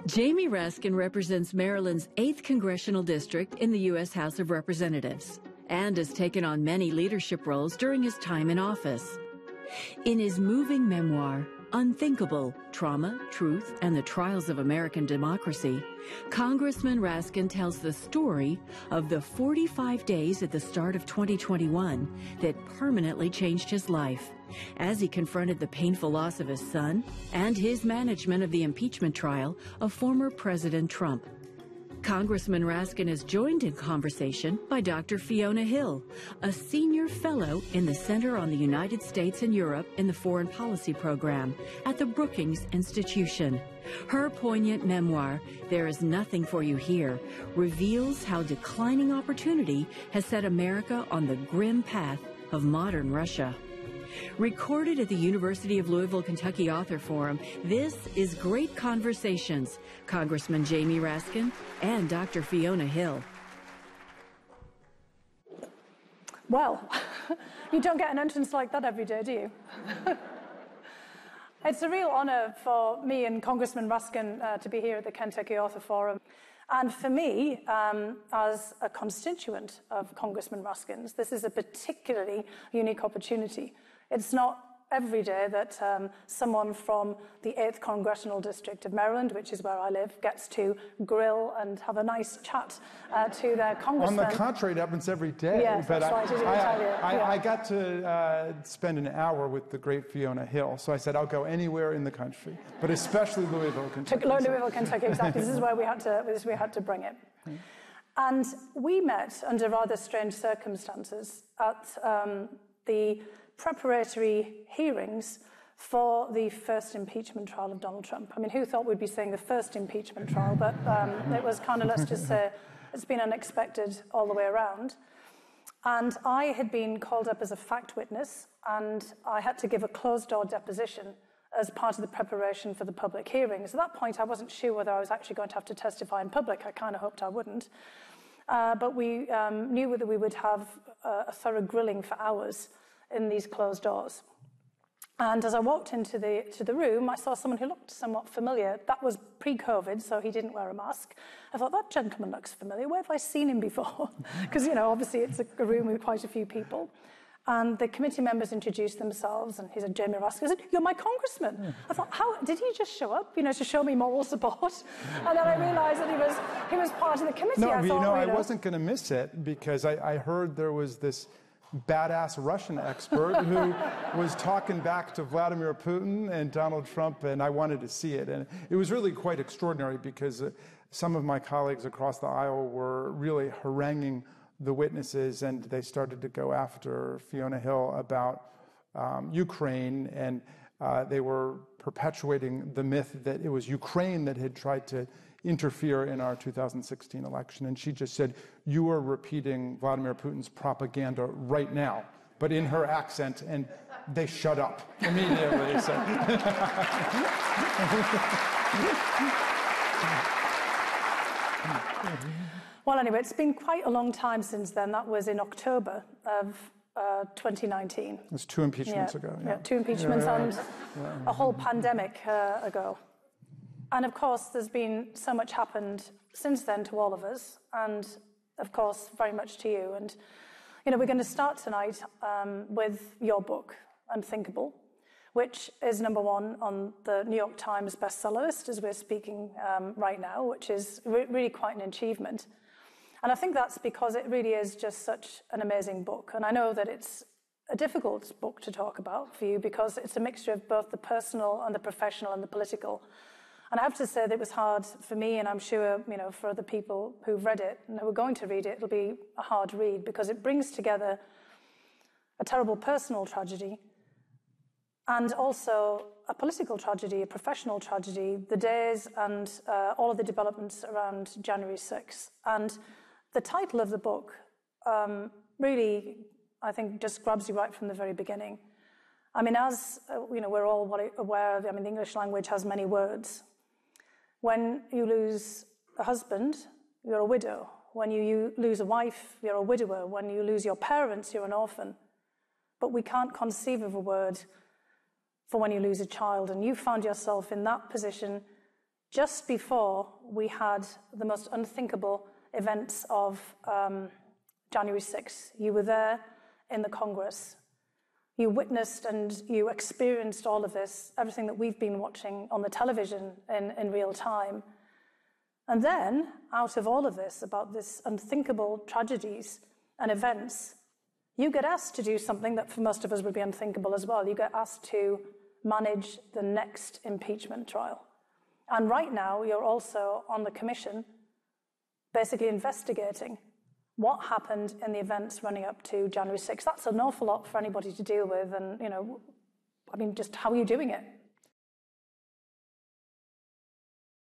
Jamie Raskin represents Maryland's 8th Congressional District in the U.S. House of Representatives and has taken on many leadership roles during his time in office. In his moving memoir, Unthinkable: Trauma, Truth, and the Trials of American Democracy, Congressman Raskin tells the story of the 45 days at the start of 2021 that permanently changed his life as he confronted the painful loss of his son and his management of the impeachment trial of former President Trump. Congressman Raskin is joined in conversation by Dr. Fiona Hill, a senior fellow in the Center on the United States and Europe in the Foreign Policy Program at the Brookings Institution. Her poignant memoir, There Is Nothing for You Here, reveals how declining opportunity has set America on the grim path of modern Russia. Recorded at the University of Louisville, Kentucky Author Forum, this is Great Conversations, Congressman Jamie Raskin and Dr. Fiona Hill. Well, you don't get an entrance like that every day, do you? It's a real honor for me and Congressman Raskin to be here at the Kentucky Author Forum. And for me, as a constituent of Congressman Raskin's, this is a particularly unique opportunity. It's not every day that someone from the 8th Congressional District of Maryland, which is where I live, gets to grill and have a nice chat to their congressman. On the contrary, it happens every day. Yes, but that's right. I got to spend an hour with the great Fiona Hill, so I said I'll go anywhere in the country, but especially Louisville, Kentucky. Louisville, Kentucky, exactly. This is where we had to bring it. And we met under rather strange circumstances at the preparatory hearings for the first impeachment trial of Donald Trump. I mean, who thought we'd be saying the first impeachment trial? But it was kind of, let's just say, it's been unexpected all the way around. And I had been called up as a fact witness, and I had to give a closed-door deposition as part of the preparation for the public hearings. At that point, I wasn't sure whether I was actually going to have to testify in public. I kind of hoped I wouldn't. But we knew that we would have a thorough grilling for hours in these closed doors. And as I walked into the room, I saw someone who looked somewhat familiar. That was pre-COVID, so he didn't wear a mask. I thought, that gentleman looks familiar. Where have I seen him before? Because, you know, obviously it's a room with quite a few people. And the committee members introduced themselves, and he said, Jamie Raskin. I said, you're my congressman. Yeah. I thought, how did he just show up, you know, to show me moral support? And then I realized that he was part of the committee. No, I wasn't going to miss it, because I heard there was this badass Russian expert who was talking back to Vladimir Putin and Donald Trump, and I wanted to see it. And it was really quite extraordinary, because some of my colleagues across the aisle were really haranguing the witnesses, and they started to go after Fiona Hill about Ukraine, and they were perpetuating the myth that it was Ukraine that had tried to interfere in our 2016 election. And she just said, you are repeating Vladimir Putin's propaganda right now, but in her accent, and they shut up immediately. So. Well, anyway, it's been quite a long time since then. That was in October of 2019. It was 2 impeachments ago. Yeah, 2 impeachments and a whole pandemic ago. And of course, there's been so much happened since then to all of us, and of course, very much to you. And, you know, we're going to start tonight with your book, Unthinkable, which is #1 on the New York Times bestseller list as we're speaking right now, which is really quite an achievement. And I think that's because it really is just such an amazing book. And I know that it's a difficult book to talk about for you, because it's a mixture of both the personal and the professional and the political. And I have to say that it was hard for me, and I'm sure, you know, for other people who've read it and who are going to read it, it'll be a hard read, because it brings together a terrible personal tragedy and also a political tragedy, a professional tragedy, the days and all of the developments around January 6th. And the title of the book really, I think, just grabs you right from the very beginning. I mean, as you know, we're all aware of, I mean, the English language has many words. When you lose a husband, you're a widow. When you lose a wife, you're a widower. When you lose your parents, you're an orphan. But we can't conceive of a word for when you lose a child. And you found yourself in that position just before we had the most unthinkable events of January 6th. You were there in the Congress. You witnessed and you experienced all of this, everything that we've been watching on the television in real time. And then, out of all of this, about this unthinkable tragedies and events, you get asked to do something that for most of us would be unthinkable as well. You get asked to manage the next impeachment trial. And right now, you're also on the commission, basically investigating what happened in the events running up to January 6th. That's an awful lot for anybody to deal with. And, you know, I mean, just how are you doing it?